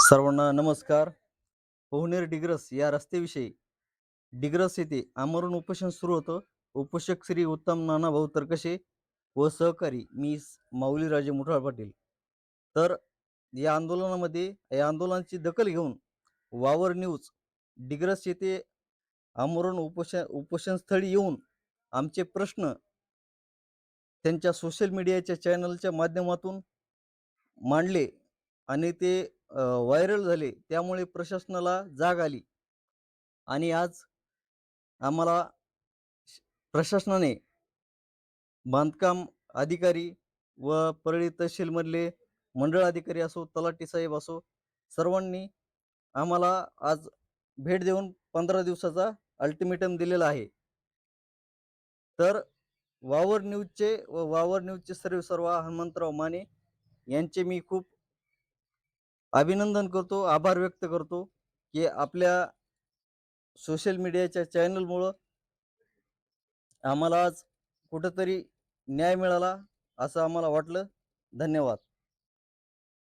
सर्वांना नमस्कार. पोहनेर डिग्रस या रस्त्याविषयी डिग्रस येथे आमरण उपोषण सुरू होतं. उपोषक श्री उत्तम नानाभाऊ तरकशे व सहकारी माऊलीराजे मुठाळ पाटील. तर या आंदोलनाची दखल घेऊन वावर न्यूज डिग्रस येथे आमरण उपोषण स्थळी येऊन आमचे प्रश्न त्यांच्या सोशल मीडियाच्या चॅनलच्या माध्यमातून मांडले आणि ते व्हायरल झाले. त्यामुळे प्रशासनाला जाग आली आणि आज आम्हाला प्रशासनाने बांधकाम अधिकारी व परळी तहसीलमधले मंडळ अधिकारी असो, तलाठी साहेब असो, सर्वांनी आम्हाला आज भेट देऊन 15 दिवसाचा अल्टिमेटम दिलेला आहे. तर वावर न्यूजचे सर्वेसर्वा हनुमंतराव माने यांचे मी खूप अभिनंदन करतो, आभार व्यक्त करतो, की आपल्या सोशल मीडियाच्या चॅनलमुळं आम्हाला आज कुठेतरी न्याय मिळाला असं आम्हाला वाटलं. धन्यवाद.